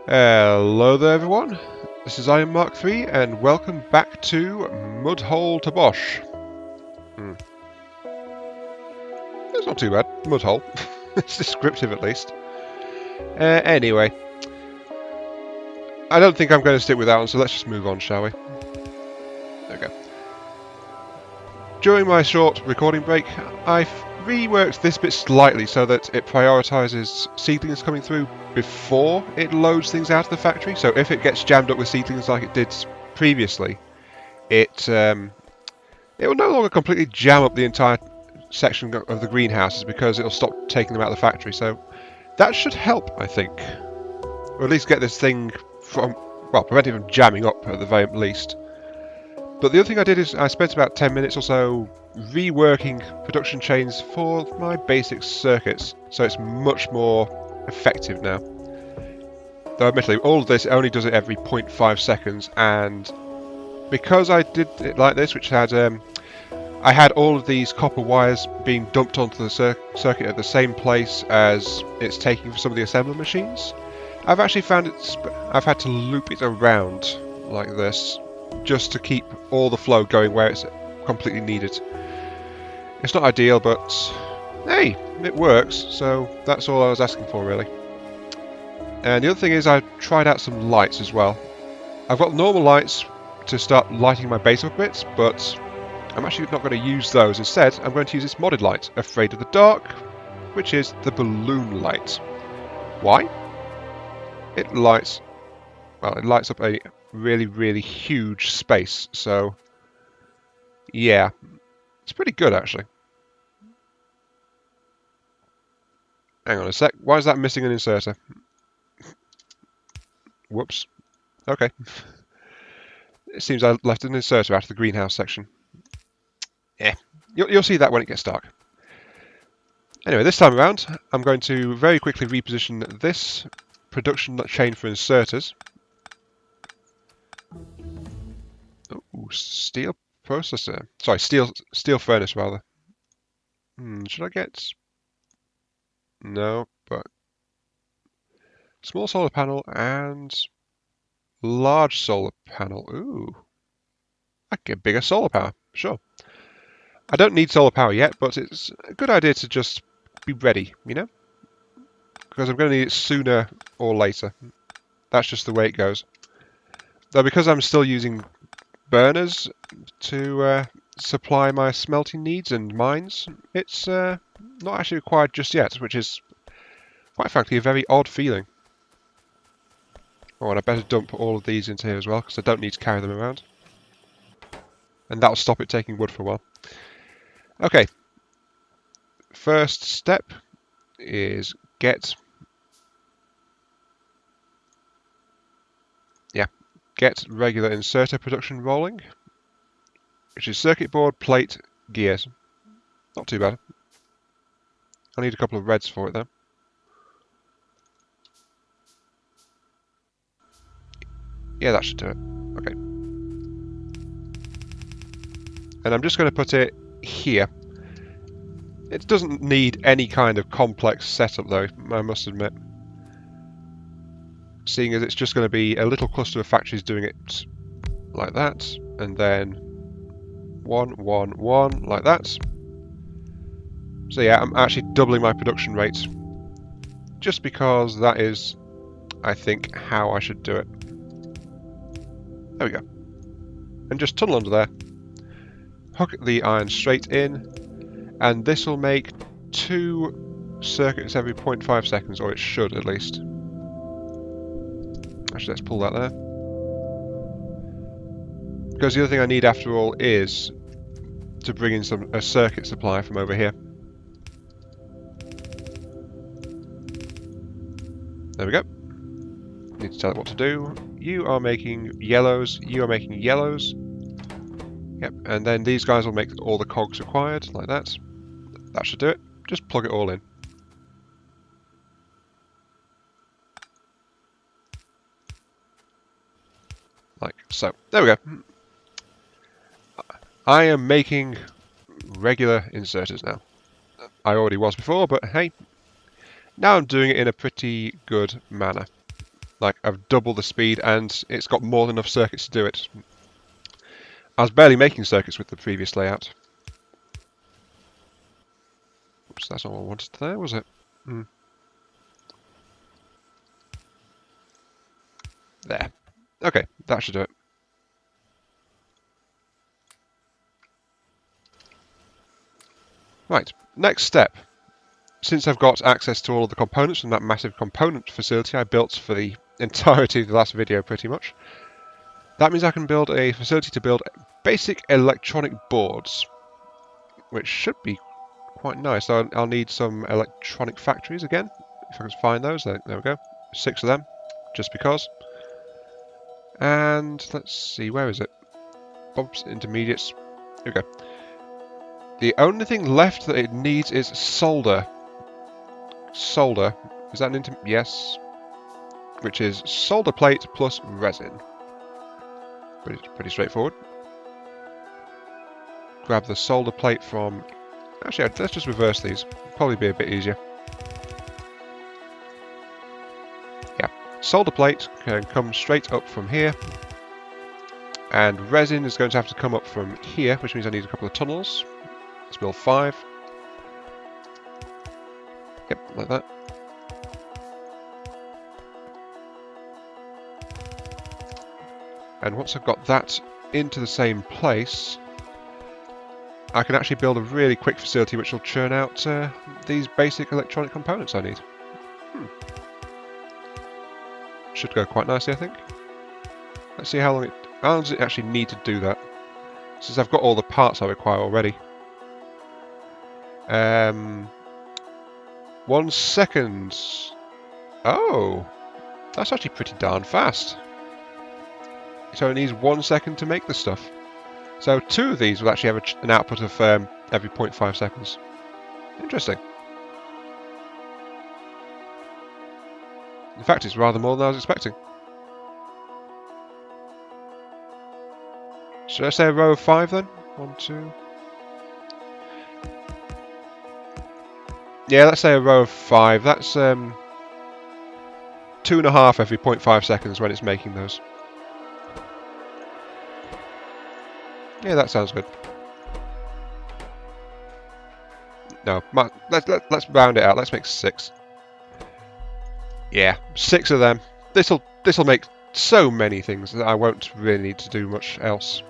Hello there everyone, this is Iron Mark 3 and welcome back to Mudhole to Bosch. It's not too bad, Mudhole. It's descriptive at least. Anyway, I don't think I'm going to stick with that one, so let's just move on, shall we? There we go. During my short recording break, I've reworked this bit slightly so that it prioritises seedlings coming through before it loads things out of the factory. So if it gets jammed up with seedlings like it did previously, it will no longer completely jam up the entire section of the greenhouses because it'll stop taking them out of the factory. So that should help, I think, or at least get this thing from, well, prevent it from jamming up at the very least. But the other thing I did is I spent about 10 minutes or so reworking production chains for my basic circuits, so it's much more effective now. Though admittedly, all of this only does it every 0.5 seconds, and because I did it like this, which had I had all of these copper wires being dumped onto the circuit at the same place as it's taking for some of the assembler machines, I've actually found I've had to loop it around like this just to keep all the flow going where it's completely needed. It's not ideal, but hey, it works, so that's all I was asking for really. And the other thing is I tried out some lights as well. I've got normal lights to start lighting my base up bits, but I'm actually not going to use those. Instead, I'm going to use this modded light, Afraid of the Dark, which is the balloon light. Why? It lights up a really huge space, so yeah, it's pretty good actually. Hang on a sec, why is that missing an inserter? Whoops. Okay. It seems I left an inserter out of the greenhouse section. Yeah, you'll see that when it gets dark. Anyway, this time around, I'm going to very quickly reposition this production chain for inserters. Ooh, steel processor. Sorry, steel furnace rather. Should I get? No, but small solar panel and large solar panel. Ooh, I can get bigger solar power. Sure. I don't need solar power yet, but it's a good idea to just be ready, you know? Because I'm going to need it sooner or later. That's just the way it goes. Though because I'm still using burners to supply my smelting needs and mines, it's not actually required just yet, which is quite frankly a very odd feeling. Oh, and I better dump all of these into here as well, because I don't need to carry them around. And that'll stop it taking wood for a while. Okay, first step is get regular inserter production rolling, which is circuit board, plate, gears. Not too bad. I need a couple of reds for it though. Yeah, that should do it. Okay. And I'm just going to put it here. It doesn't need any kind of complex setup though, I must admit. Seeing as it's just going to be a little cluster of factories doing it like that, and then 1, 1, 1, like that. So yeah, I'm actually doubling my production rate, just because that is, I think, how I should do it. There we go. And just tunnel under there. Hook the iron straight in, and this will make 2 circuits every 0.5 seconds, or it should at least. Actually, let's pull that there. Because the other thing I need after all is to bring in a circuit supply from over here. There we go. Need to tell it what to do. You are making yellows, you are making yellows. Yep, and then these guys will make all the cogs required, like that. That should do it. Just plug it all in. So, there we go. I am making regular inserters now. I already was before, but hey, now I'm doing it in a pretty good manner. Like, I've doubled the speed and it's got more than enough circuits to do it. I was barely making circuits with the previous layout. Oops, that's not what I wanted there, was it? There. Okay, that should do it. Right, next step. Since I've got access to all of the components from that massive component facility I built for the entirety of the last video pretty much, that means I can build a facility to build basic electronic boards, which should be quite nice. So I'll need some electronic factories again, if I can find those. There we go. 6 of them, just because. And let's see, where is it? Bumps, intermediates. Here we go. The only thing left that it needs is solder. Solder. Is that an yes. Which is solder plate plus resin. Pretty straightforward. Grab the solder plate from... Actually, let's just reverse these. Probably be a bit easier. Yeah. Solder plate can come straight up from here. And resin is going to have to come up from here, which means I need a couple of tunnels. Let's build 5. Yep, like that. And once I've got that into the same place, I can actually build a really quick facility which will churn out these basic electronic components I need. Should go quite nicely, I think. Let's see how long does it actually need to do that, since I've got all the parts I require already. 1 second. Oh, that's actually pretty darn fast. So it needs 1 second to make the stuff. So 2 of these will actually have an output of every 0.5 seconds. Interesting. In fact, it's rather more than I was expecting. Should I say a row of 5 then? 1, 2. Yeah, let's say a row of 5. That's 2.5 every 0.5 seconds when it's making those. Yeah, that sounds good. No, let's round it out. Let's make 6. Yeah, 6 of them. This'll make so many things that I won't really need to do much else.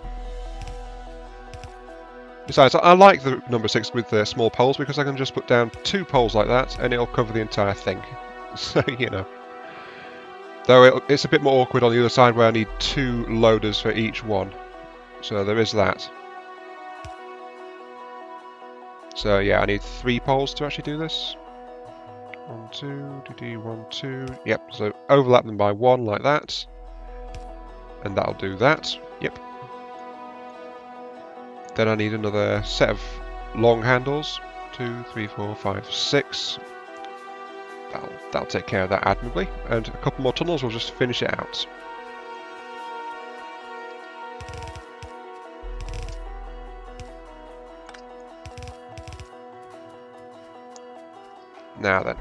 Besides, I like the number 6 with the small poles because I can just put down 2 poles like that and it'll cover the entire thing. So, you know. Though it's a bit more awkward on the other side where I need 2 loaders for each one. So there is that. So yeah, I need 3 poles to actually do this. 1, 2, 1, 2. Yep, so overlap them by 1 like that. And that'll do that. Yep. Then I need another set of long handles. 2, 3, 4, 5, 6. That'll take care of that admirably. And a couple more tunnels will just finish it out. Now then.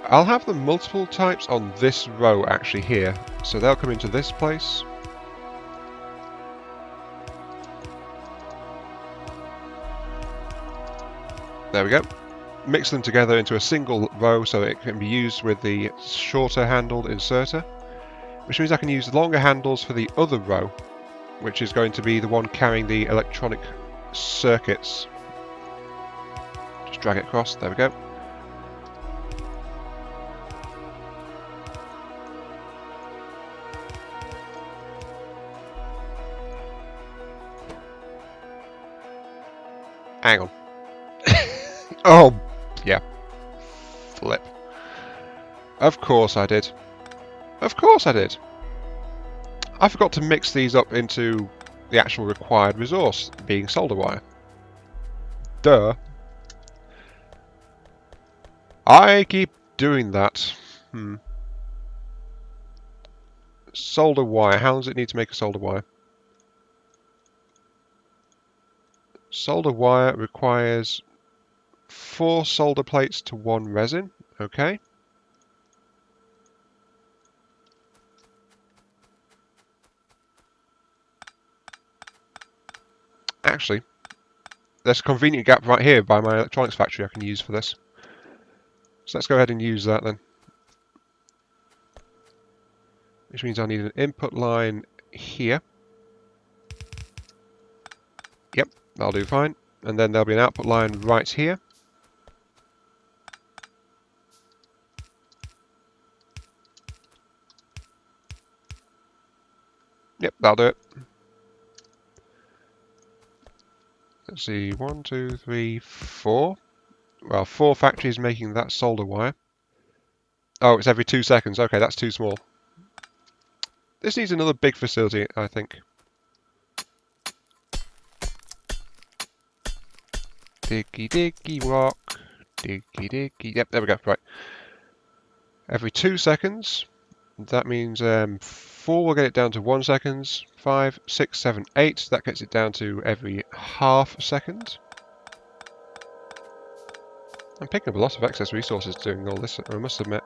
I'll have the multiple types on this row actually here. So they'll come into this place. There we go. Mix them together into a single row so it can be used with the shorter handled inserter. Which means I can use the longer handles for the other row, which is going to be the one carrying the electronic circuits. Just drag it across, there we go. Hang on. Oh, yeah. Flip. Of course I did. Of course I did. I forgot to mix these up into the actual required resource, being solder wire. Duh. I keep doing that. Solder wire. How long does it need to make a solder wire? Solder wire requires 4 solder plates to 1 resin. Okay. Actually, there's a convenient gap right here by my electronics factory I can use for this. So let's go ahead and use that then. Which means I need an input line here. Yep, that'll do fine. And then there'll be an output line right here. Yep, that'll do it. Let's see, 1, 2, 3, 4. Well, 4 factories making that solder wire. Oh, it's every 2 seconds. Okay, that's too small. This needs another big facility, I think. Diggy diggy rock. Diggy diggy. Yep, there we go. Right. Every 2 seconds. That means 4 will get it down to 1 second. 5, 6, 7, 8. That gets it down to every half a second. I'm picking up a lot of excess resources doing all this, I must admit.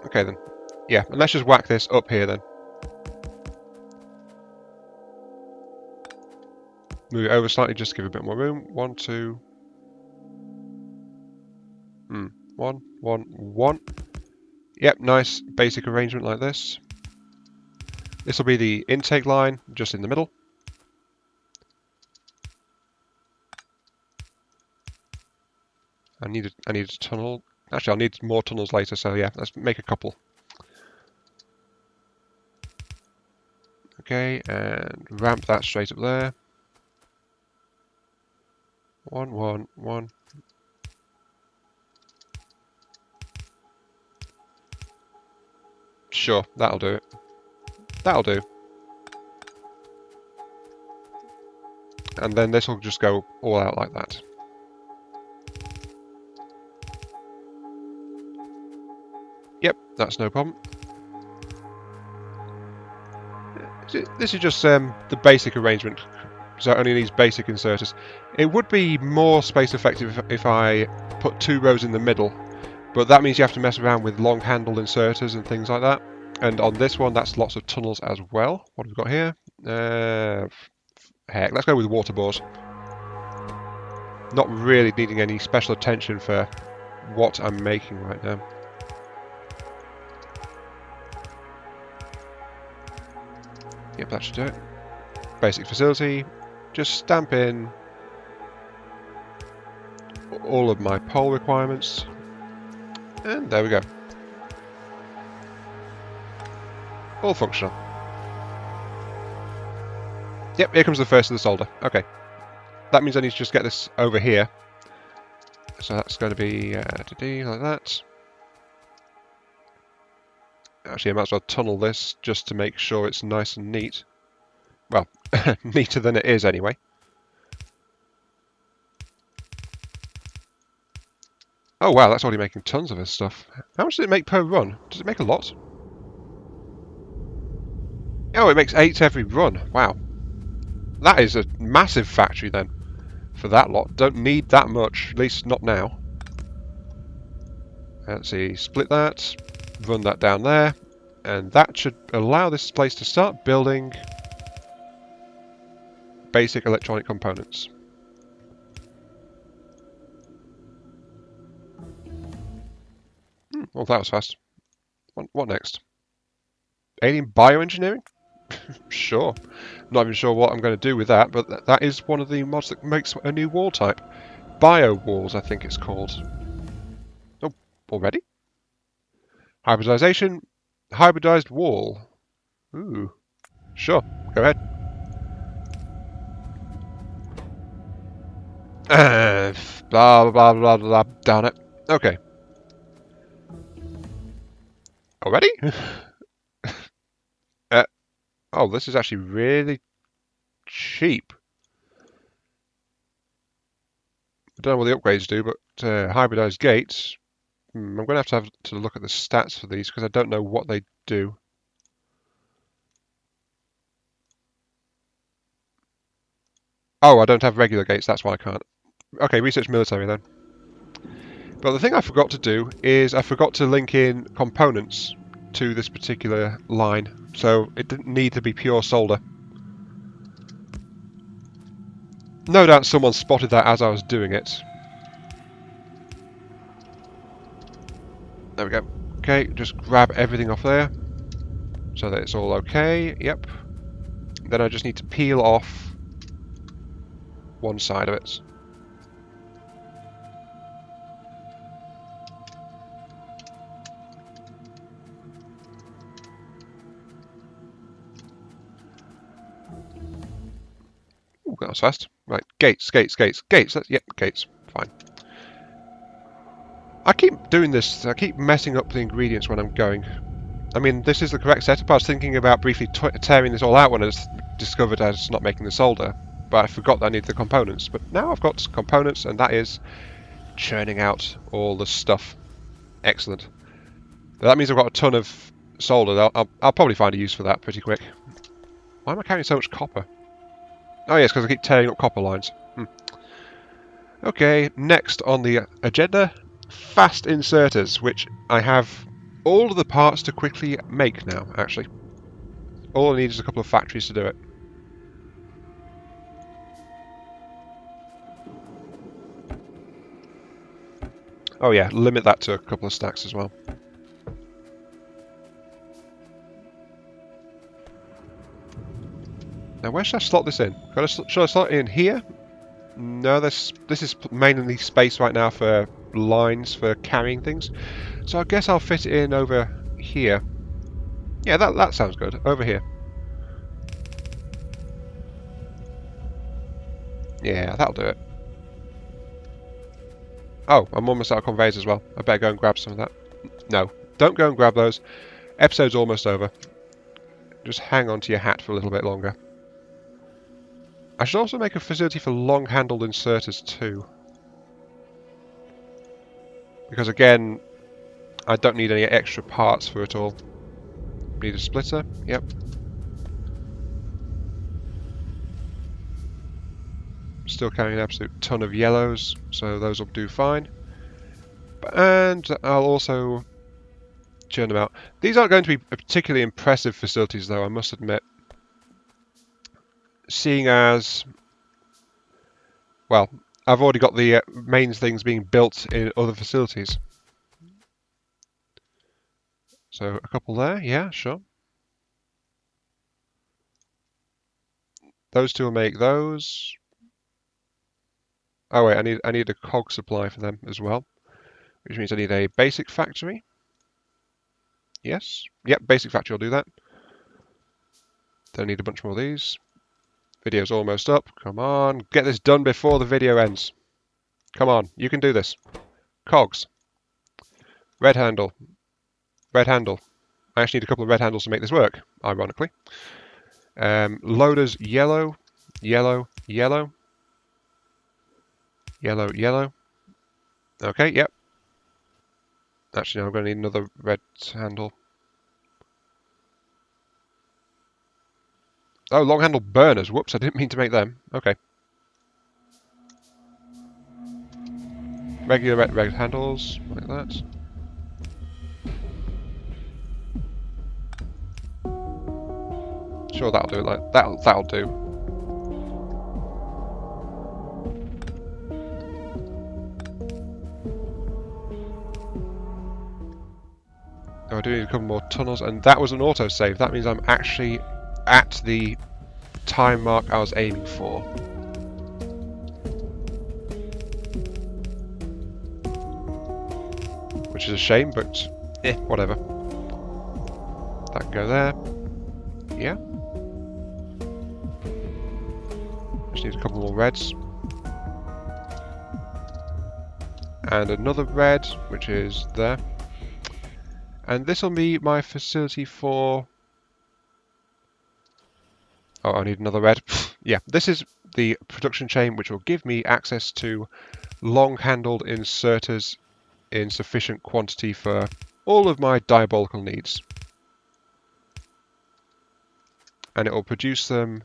Okay then. Yeah, and let's just whack this up here then. Move it over slightly just to give it a bit more room. 1, 2. 1, 1, 1. Yep, nice basic arrangement like this. This will be the intake line just in the middle. I need a tunnel. Actually, I'll need more tunnels later, so yeah, let's make a couple. Okay, and ramp that straight up there. 1, 1, 1. Sure, that'll do it. That'll do. And then this will just go all out like that. Yep, that's no problem. This is just the basic arrangement, so it only needs basic inserters. It would be more space effective if I put 2 rows in the middle, but that means you have to mess around with long handled inserters and things like that. And on this one, that's lots of tunnels as well. What have we got here? Heck, let's go with water bores. Not really needing any special attention for what I'm making right now. Yep, that should do it. Basic facility. Just stamp in all of my pole requirements. And there we go. All functional. Yep, here comes the first of the solder. Okay. That means I need to just get this over here. So that's going to be like that. Actually, I might as well tunnel this just to make sure it's nice and neat. Well, neater than it is anyway. Oh wow, that's already making tons of this stuff. How much does it make per run? Does it make a lot? Oh, it makes 8 every run. Wow. That is a massive factory then. For that lot. Don't need that much, at least not now. Let's see, split that. Run that down there. And that should allow this place to start building basic electronic components. Well, that was fast. What next? Alien bioengineering? Sure. Not even sure what I'm going to do with that, but that is one of the mods that makes a new wall type. Bio walls, I think it's called. Oh, already? Hybridization. Hybridized wall. Ooh. Sure, go ahead. Blah, blah, blah, blah, darn it. Okay. Already? Oh, this is actually really cheap. I don't know what the upgrades do, but hybridized gates. I'm going to have to look at the stats for these because I don't know what they do. Oh, I don't have regular gates, that's why I can't. Okay, research military then. But the thing I forgot to do is I forgot to link in components to this particular line. So it didn't need to be pure solder. No doubt someone spotted that as I was doing it. There we go. Okay, just grab everything off there so that it's all okay. Yep. Then I just need to peel off one side of it. Ooh, that was fast. Right, gates. Yep, gates. Fine. I keep doing this. I keep messing up the ingredients when I'm going. I mean, this is the correct setup. I was thinking about briefly tearing this all out when I discovered I was not making the solder, but I forgot that I needed the components. But now I've got components, and that is churning out all the stuff. Excellent. But that means I've got a ton of solder. I'll probably find a use for that pretty quick. Why am I carrying so much copper? Oh yes, because I keep tearing up copper lines. Okay, next on the agenda, fast inserters, which I have all of the parts to quickly make now, actually. All I need is a couple of factories to do it. Oh yeah, limit that to a couple of stacks as well. Now where should I slot this in? Should I slot it in here? No, this is mainly space right now for lines for carrying things. So I guess I'll fit it in over here. Yeah, that sounds good. Over here. Yeah, that'll do it. Oh, I'm almost out of conveyors as well. I better go and grab some of that. No, don't go and grab those. Episode's almost over. Just hang on to your hat for a little bit longer. I should also make a facility for long-handled inserters too. Because again, I don't need any extra parts for it all. Need a splitter? Yep. Still carrying an absolute ton of yellows, so those will do fine. And I'll also churn them out. These aren't going to be particularly impressive facilities though, I must admit. Seeing as, well, I've already got the main things being built in other facilities. So a couple there, yeah, sure. Those two will make those. Oh wait, I need a cog supply for them as well, which means I need a basic factory. Yes, yep, basic factory will do that. Don't need a bunch more of these. Video's almost up. Come on, get this done before the video ends. Come on, you can do this. Cogs. Red handle. Red handle. I actually need a couple of red handles to make this work, ironically. Loaders, yellow, yellow, yellow. Yellow, yellow. Okay, yep. Actually, no, I'm going to need another red handle. Oh, long handle burners. Whoops, I didn't mean to make them. Okay. Regular red handles, like that. Sure, that'll do it. Like that'll do. Oh, I do need a couple more tunnels, and that was an autosave. That means I'm actually at the time mark I was aiming for. Which is a shame, but whatever. That can go there. Yeah. Just need a couple more reds. And another red, which is there. And this will be my facility for... Oh, I need another red. Yeah, this is the production chain which will give me access to long-handled inserters in sufficient quantity for all of my diabolical needs. And it will produce them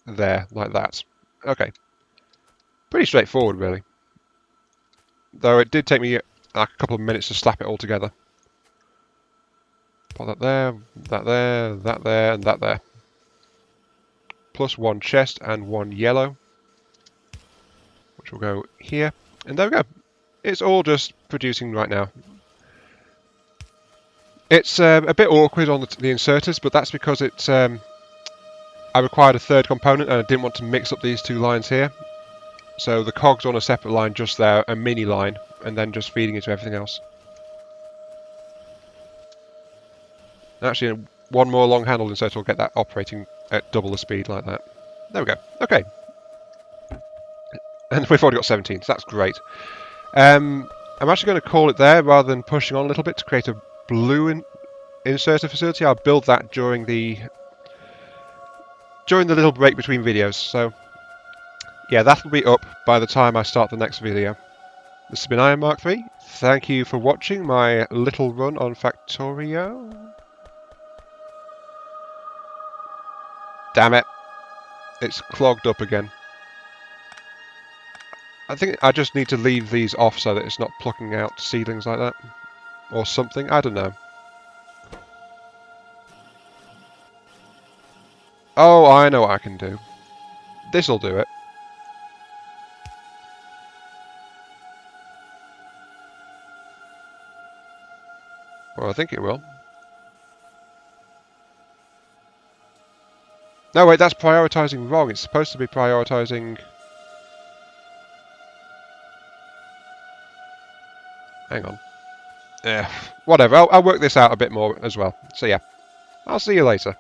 there, like that. Okay. Pretty straightforward, really. Though it did take me a couple of minutes to slap it all together. Put that there, that there, that there, and that there. Plus one chest and one yellow, which will go here. And there we go. It's all just producing right now. It's a bit awkward on the inserters, but that's because it's I required a third component and I didn't want to mix up these two lines here. So the cogs on a separate line just there, a mini line, and then just feeding into everything else. Actually, one more long-handled inserter will get that operating at double the speed like that. There we go. Okay. And we've already got 17, so that's great. I'm actually going to call it there rather than pushing on a little bit to create a blue inserter facility. I'll build that during the little break between videos. So yeah, that'll be up by the time I start the next video. This has been Iron Mark III. Thank you for watching my little run on Factorio. Damn it. It's clogged up again. I think I just need to leave these off so that it's not plucking out seedlings like that. Or something, I don't know. Oh, I know what I can do. This'll do it. Well, I think it will. No, wait, that's prioritising wrong. It's supposed to be prioritising... Hang on. Whatever, I'll work this out a bit more as well. So yeah, I'll see you later.